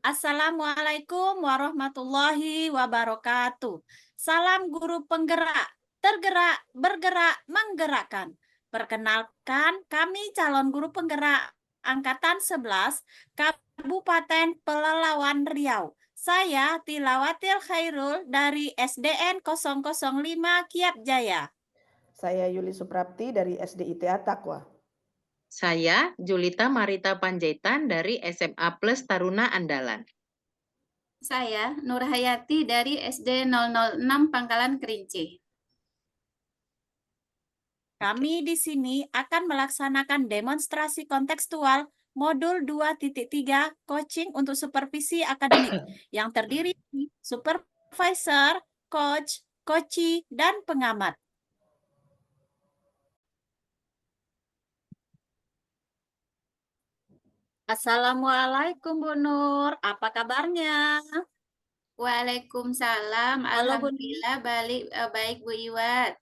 Assalamualaikum warahmatullahi wabarakatuh. Salam guru penggerak, tergerak, bergerak, menggerakkan. Perkenalkan, kami calon guru penggerak Angkatan 11, Kabupaten Pelalawan Riau. Saya Tilawatil Khairul dari SDN 005 Kiat Jaya. Saya Yuli Suprapti dari SDITA Takwa. Saya Julita Marita Panjaitan dari SMA Plus Taruna Andalan. Saya Nurhayati dari SD 006 Pangkalan Kerinci. Kami di sini akan melaksanakan demonstrasi kontekstual modul 2.3 coaching untuk supervisi akademik yang terdiri dari supervisor, coach, coachee, dan pengamat. Assalamualaikum Bu Nur, apa kabarnya? Waalaikumsalam. Halo, Bu Nur. Alhamdulillah baik Bu Iwat.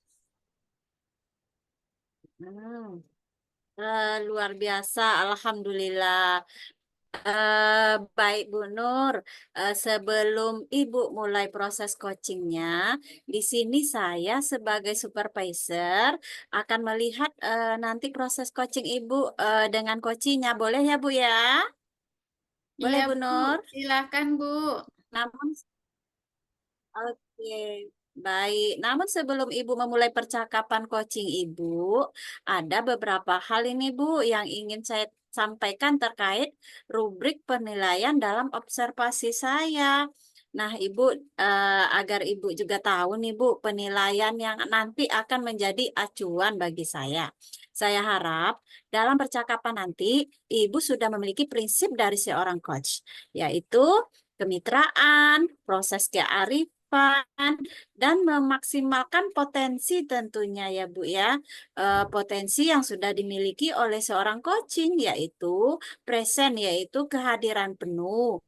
Luar biasa, alhamdulillah. Baik Bu Nur, sebelum Ibu mulai proses coachingnya, di sini saya sebagai supervisor akan melihat nanti proses coaching Ibu dengan coachingnya. Boleh ya Bu ya? Boleh Iya Bu Bu, Nur? silakan Bu. Namun, oke, baik. Namun sebelum Ibu memulai percakapan coaching Ibu, ada beberapa hal ini Bu yang ingin saya sampaikan terkait rubrik penilaian dalam observasi saya. Nah, Ibu, agar Ibu juga tahu nih Bu, penilaian yang nanti akan menjadi acuan bagi saya. Saya harap dalam percakapan nanti Ibu sudah memiliki prinsip dari seorang coach, yaitu kemitraan, proses kearifan, dan memaksimalkan potensi tentunya ya Bu ya. Potensi yang sudah dimiliki oleh seorang coaching yaitu present, yaitu kehadiran penuh.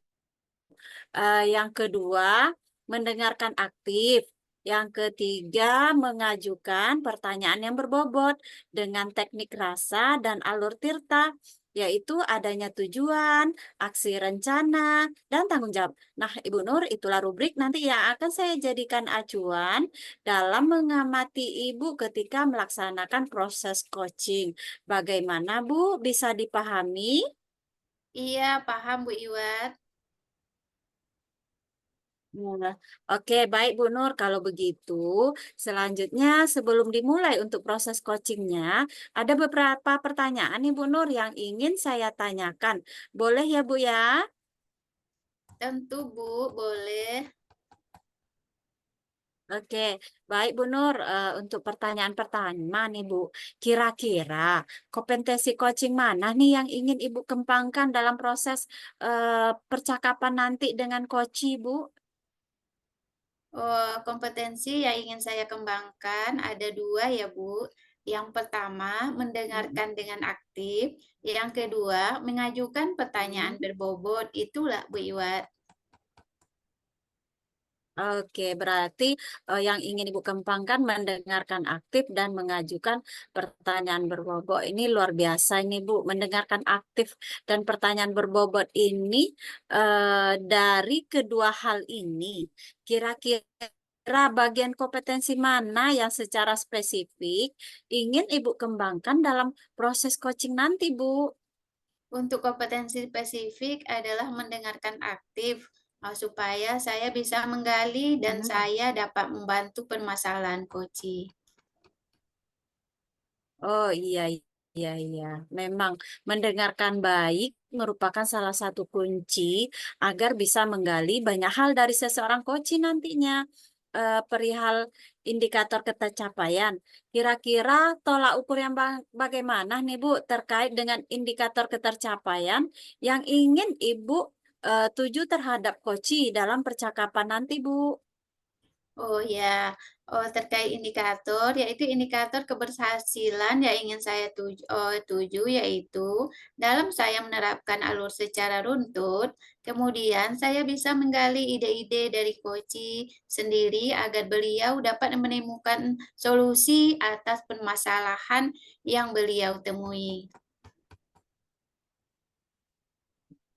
Yang kedua, mendengarkan aktif. Yang ketiga, mengajukan pertanyaan yang berbobot dengan teknik rasa dan alur tirta, yaitu adanya tujuan, aksi rencana, dan tanggung jawab. Nah, Ibu Nur, itulah rubrik nanti yang akan saya jadikan acuan dalam mengamati Ibu ketika melaksanakan proses coaching. Bagaimana, Bu? Bisa dipahami? Iya, paham Bu Iwat. Nah, oke, baik Bu Nur. Kalau begitu, selanjutnya sebelum dimulai untuk proses coachingnya, ada beberapa pertanyaan nih Bu Nur yang ingin saya tanyakan. Boleh ya Bu ya? Tentu Bu, boleh. Oke, baik Bu Nur. Untuk pertanyaan pertama nih Bu, kira-kira kompetensi coaching mana nih yang ingin Ibu kembangkan dalam proses percakapan nanti dengan coach Bu? Kompetensi yang ingin saya kembangkan ada dua ya Bu. Yang pertama, mendengarkan dengan aktif. Yang kedua, mengajukan pertanyaan berbobot. Itulah Bu Iwat. Oke, berarti yang ingin Ibu kembangkan mendengarkan aktif dan mengajukan pertanyaan berbobot. Ini luar biasa ini Bu, mendengarkan aktif dan pertanyaan berbobot ini dari kedua hal ini. Kira-kira bagian kompetensi mana yang secara spesifik ingin Ibu kembangkan dalam proses coaching nanti, Bu? Untuk kompetensi spesifik adalah mendengarkan aktif, supaya saya bisa menggali dan saya dapat membantu permasalahan coaching. Oh iya, iya, iya. Memang mendengarkan baik merupakan salah satu kunci agar bisa menggali banyak hal dari seseorang coach nantinya. Perihal indikator ketercapaian. Kira-kira tolak ukur yang bagaimana nih Bu terkait dengan indikator ketercapaian yang ingin Ibu tuju terhadap coach dalam percakapan nanti Bu? Oh ya, terkait indikator, yaitu indikator keberhasilan yang ingin saya tuju, yaitu dalam saya menerapkan alur secara runtut, kemudian saya bisa menggali ide-ide dari coach sendiri agar beliau dapat menemukan solusi atas permasalahan yang beliau temui.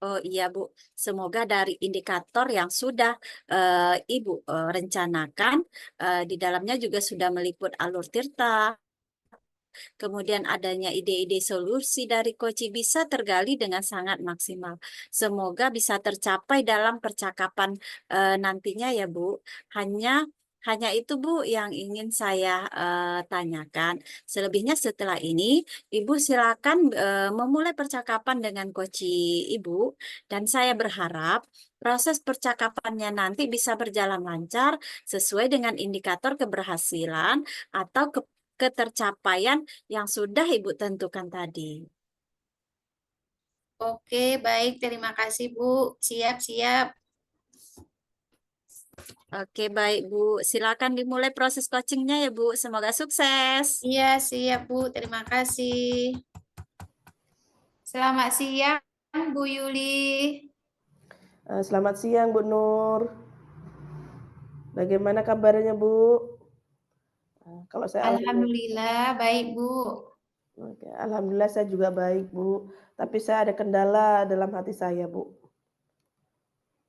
Oh iya Bu, semoga dari indikator yang sudah Ibu rencanakan, di dalamnya juga sudah meliput alur tirta, kemudian adanya ide-ide solusi dari Koci bisa tergali dengan sangat maksimal. Semoga bisa tercapai dalam percakapan nantinya ya Bu. Hanya hanya itu Bu yang ingin saya tanyakan. Selebihnya setelah ini, Ibu silakan memulai percakapan dengan Koci Ibu, dan saya berharap proses percakapannya nanti bisa berjalan lancar sesuai dengan indikator keberhasilan atau ketercapaian yang sudah Ibu tentukan tadi. Oke, baik. Terima kasih, Bu. Siap-siap. Oke, baik Bu. Silakan dimulai proses coachingnya ya Bu. Semoga sukses. Iya, siap, Bu. Terima kasih. Selamat siang, Bu Yuli. Selamat siang Bu Nur. Bagaimana kabarnya Bu? Kalau saya Alhamdulillah, baik, Bu. Oke, alhamdulillah saya juga baik Bu. Tapi saya ada kendala dalam hati saya Bu.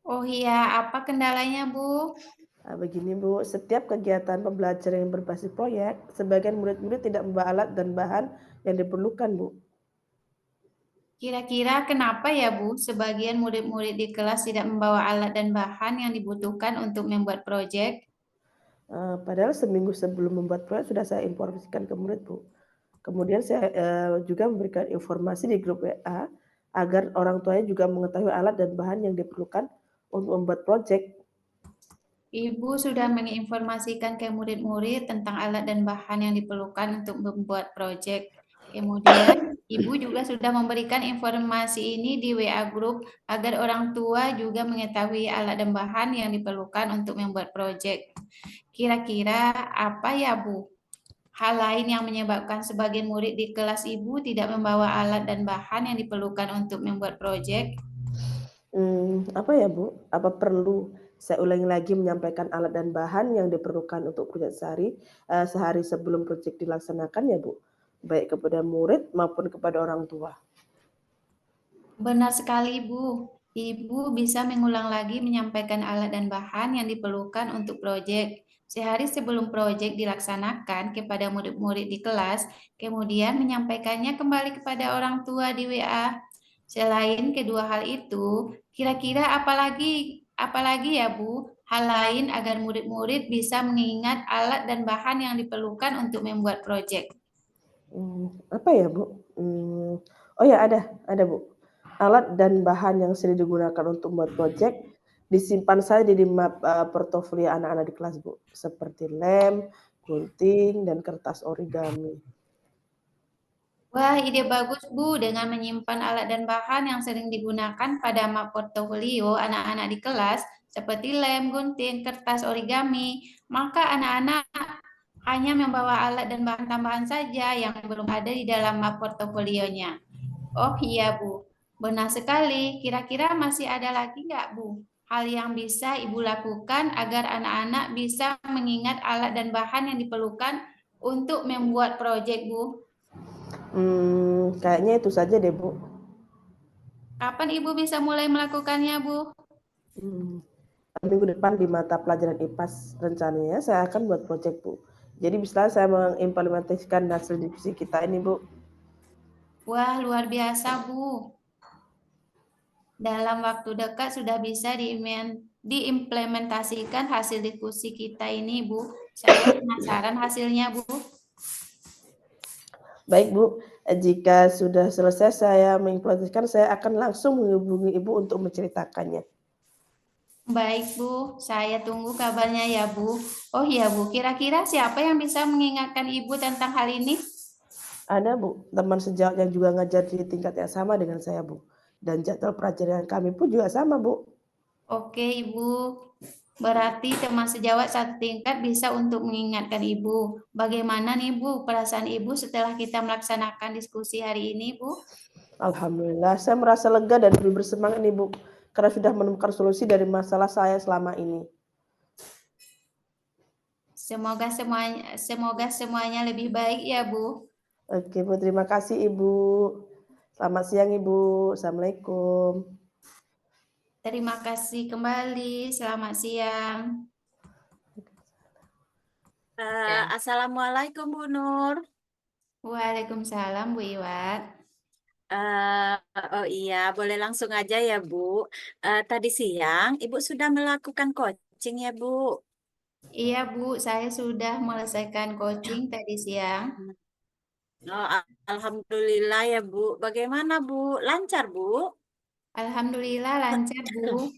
Oh iya, apa kendalanya, Bu? Begini Bu, setiap kegiatan pembelajaran yang berbasis proyek, sebagian murid-murid tidak membawa alat dan bahan yang diperlukan Bu. Kira-kira kenapa ya, Bu? Sebagian murid-murid di kelas tidak membawa alat dan bahan yang dibutuhkan untuk membuat proyek. Padahal seminggu sebelum membuat proyek sudah saya informasikan ke murid Bu. Kemudian saya juga memberikan informasi di grup WA agar orang tuanya juga mengetahui alat dan bahan yang diperlukan untuk membuat proyek. Ibu sudah menginformasikan ke murid-murid tentang alat dan bahan yang diperlukan untuk membuat proyek. Kemudian, Ibu juga sudah memberikan informasi ini di WA Group agar orang tua juga mengetahui alat dan bahan yang diperlukan untuk membuat proyek. Kira-kira apa ya, Bu? Hal lain yang menyebabkan sebagian murid di kelas Ibu tidak membawa alat dan bahan yang diperlukan untuk membuat proyek? Apa ya Bu? Apa perlu saya ulangi lagi menyampaikan alat dan bahan yang diperlukan untuk proyek sehari sebelum proyek dilaksanakan ya Bu? Baik kepada murid maupun kepada orang tua. Benar sekali, Bu. Ibu bisa mengulang lagi menyampaikan alat dan bahan yang diperlukan untuk proyek. Sehari sebelum proyek dilaksanakan kepada murid-murid di kelas, kemudian menyampaikannya kembali kepada orang tua di WA. Selain kedua hal itu, kira-kira apalagi ya, Bu, hal lain agar murid-murid bisa mengingat alat dan bahan yang diperlukan untuk membuat proyek? Apa ya Bu? Oh ya ada Bu. Alat dan bahan yang sering digunakan untuk membuat proyek disimpan saja di map portofolio anak-anak di kelas Bu, seperti lem, gunting, dan kertas origami. Wah, ide bagus, Bu. Dengan menyimpan alat dan bahan yang sering digunakan pada map portofolio anak-anak di kelas, seperti lem, gunting, kertas origami, maka anak-anak hanya membawa alat dan bahan tambahan saja yang belum ada di dalam map portofolionya. Oh iya, Bu. Benar sekali. Kira-kira masih ada lagi nggak, Bu? Hal yang bisa Ibu lakukan agar anak-anak bisa mengingat alat dan bahan yang diperlukan untuk membuat proyek, Bu? Kayaknya itu saja deh Bu. Kapan Ibu bisa mulai melakukannya, Bu? Minggu depan di mata pelajaran IPAS rencananya saya akan buat proyek Bu. Jadi bisa saya mengimplementasikan hasil diskusi kita ini Bu. Wah, luar biasa, Bu. Dalam waktu dekat sudah bisa diimplementasikan hasil diskusi kita ini, Bu. Saya penasaran hasilnya, Bu. Baik Bu, jika sudah selesai saya mengimplementasikan, saya akan langsung menghubungi Ibu untuk menceritakannya. Baik, Bu. Saya tunggu kabarnya ya, Bu. Oh iya, Bu. Kira-kira siapa yang bisa mengingatkan Ibu tentang hal ini? Ada Bu, teman sejawat yang juga ngajar di tingkat yang sama dengan saya Bu. Dan jadwal pelajaran kami pun juga sama Bu. Oke, Ibu. Berarti teman sejawat satu tingkat bisa untuk mengingatkan Ibu. Bagaimana nih, Bu, perasaan Ibu setelah kita melaksanakan diskusi hari ini, Bu? Alhamdulillah, saya merasa lega dan lebih bersemangat nih Bu, karena sudah menemukan solusi dari masalah saya selama ini. Semoga semuanya lebih baik ya, Bu. Oke Bu, terima kasih Ibu. Selamat siang Ibu. Assalamualaikum. Terima kasih kembali. Selamat siang. Ya. Assalamualaikum Bu Nur. Waalaikumsalam, Bu Iwat. Eh, oh iya, boleh langsung aja ya Bu. Tadi siang Ibu sudah melakukan coaching ya Bu? Iya, Bu, saya sudah melesaikan coaching tadi siang. Oh, Alhamdulillah ya Bu. Bagaimana Bu? Lancar Bu? Alhamdulillah lancar, Bu.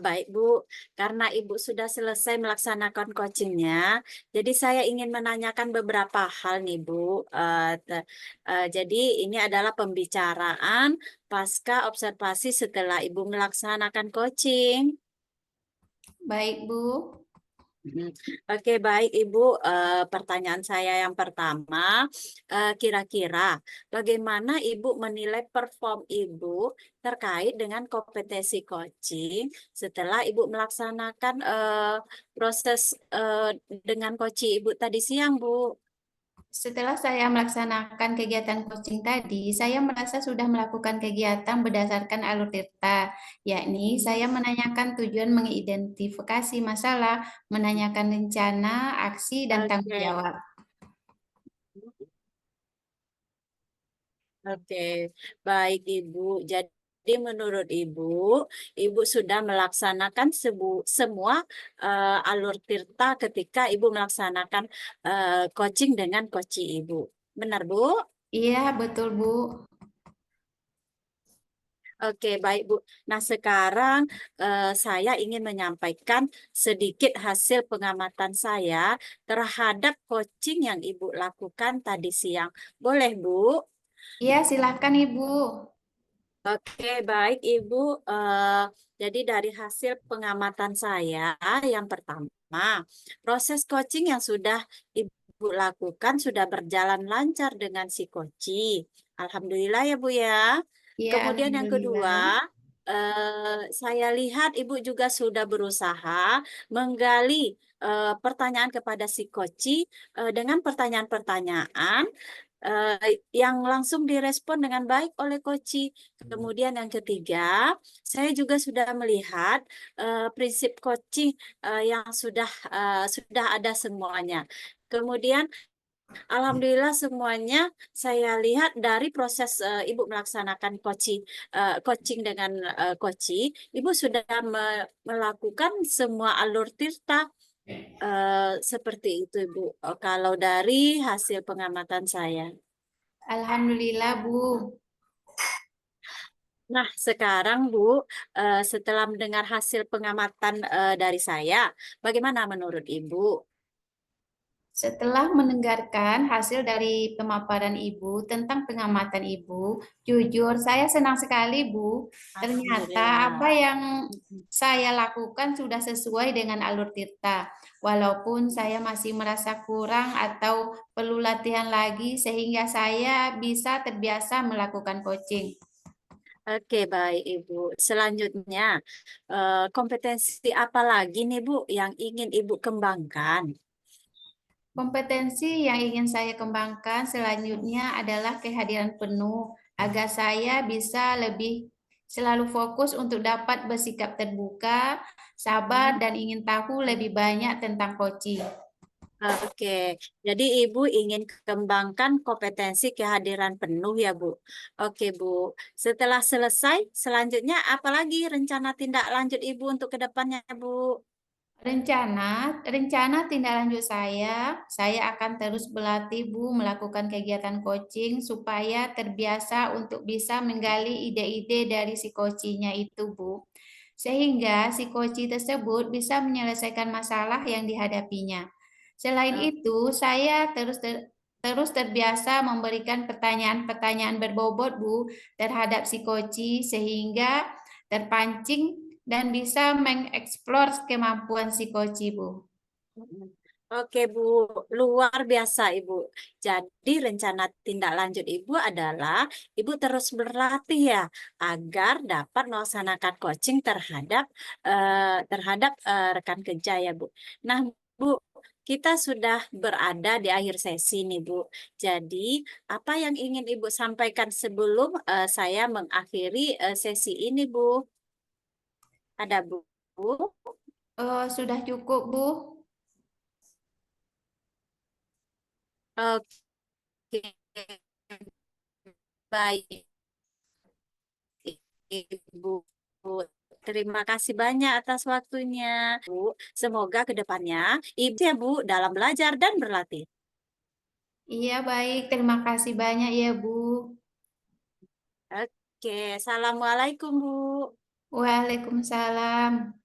Baik Bu, karena Ibu sudah selesai melaksanakan coachingnya, jadi saya ingin menanyakan beberapa hal nih Bu. Jadi ini adalah pembicaraan pasca observasi setelah Ibu melaksanakan coaching. Baik, Bu. Mm. Oke, baik Ibu. Pertanyaan saya yang pertama, kira-kira bagaimana Ibu menilai perform Ibu terkait dengan kompetensi coaching setelah Ibu melaksanakan proses dengan coaching Ibu tadi siang, Bu? Setelah saya melaksanakan kegiatan coaching tadi, saya merasa sudah melakukan kegiatan berdasarkan alur tirta, yakni saya menanyakan tujuan mengidentifikasi masalah, menanyakan rencana, aksi, dan tanggung Oke. jawab. Oke, baik Ibu. Jadi menurut Ibu, Ibu sudah melaksanakan semua alur tirta ketika Ibu melaksanakan coaching dengan coach Ibu. Benar, Bu? Iya, betul, Bu. Oke, baik Bu. Nah, sekarang saya ingin menyampaikan sedikit hasil pengamatan saya terhadap coaching yang Ibu lakukan tadi siang. Boleh, Bu? Iya, silakan Ibu. Oke, baik Ibu. Jadi dari hasil pengamatan saya, yang pertama, proses coaching yang sudah Ibu lakukan sudah berjalan lancar dengan si coach. Alhamdulillah ya Bu ya. Iya, Kemudian yang alhamdulillah. kedua, saya lihat Ibu juga sudah berusaha menggali pertanyaan kepada si coach dengan pertanyaan-pertanyaan yang langsung direspon dengan baik oleh Koci. Kemudian yang ketiga, saya juga sudah melihat prinsip Koci yang sudah ada semuanya. Kemudian alhamdulillah semuanya saya lihat dari proses Ibu melaksanakan coaching dengan Koci, Ibu sudah melakukan semua alur tirta seperti itu, Ibu. Kalau dari hasil pengamatan saya. Alhamdulillah, Bu. Nah, sekarang Bu, setelah mendengar hasil pengamatan dari saya, bagaimana menurut Ibu? Setelah mendengarkan hasil dari pemaparan Ibu tentang pengamatan Ibu, jujur saya senang sekali, Bu. Ternyata Alhamdulillah. apa yang saya lakukan sudah sesuai dengan alur tirta. Walaupun saya masih merasa kurang atau perlu latihan lagi sehingga saya bisa terbiasa melakukan coaching. Oke, baik Ibu. Selanjutnya, kompetensi apa lagi nih Bu yang ingin Ibu kembangkan? Kompetensi yang ingin saya kembangkan selanjutnya adalah kehadiran penuh agar saya bisa lebih selalu fokus untuk dapat bersikap terbuka, sabar, dan ingin tahu lebih banyak tentang coaching. Oke, jadi Ibu ingin kembangkan kompetensi kehadiran penuh ya Bu. Oke Bu, setelah selesai, selanjutnya apalagi rencana tindak lanjut Ibu untuk kedepannya Bu? Rencana tindak lanjut saya akan terus berlatih Bu melakukan kegiatan coaching supaya terbiasa untuk bisa menggali ide-ide dari si coachingnya itu Bu. Sehingga si coaching tersebut bisa menyelesaikan masalah yang dihadapinya. Selain itu, saya terus terbiasa memberikan pertanyaan-pertanyaan berbobot Bu terhadap si coaching sehingga terpancing dan bisa mengeksplor kemampuan si coach Bu. Oke Bu, luar biasa Ibu. Jadi rencana tindak lanjut Ibu adalah Ibu terus berlatih ya agar dapat melaksanakan coaching terhadap rekan kerja ya Bu. Nah Bu, kita sudah berada di akhir sesi nih, Bu. Jadi, apa yang ingin Ibu sampaikan sebelum saya mengakhiri sesi ini, Bu? Ada, Bu? Sudah cukup, Bu. Oke, baik, Ibu. Terima kasih banyak atas waktunya, Bu. Semoga ke depannya Ibu ya, Bu, dalam belajar dan berlatih. Iya, baik. Terima kasih banyak ya, Bu. Oke, Assalamualaikum, Bu. Waalaikumsalam.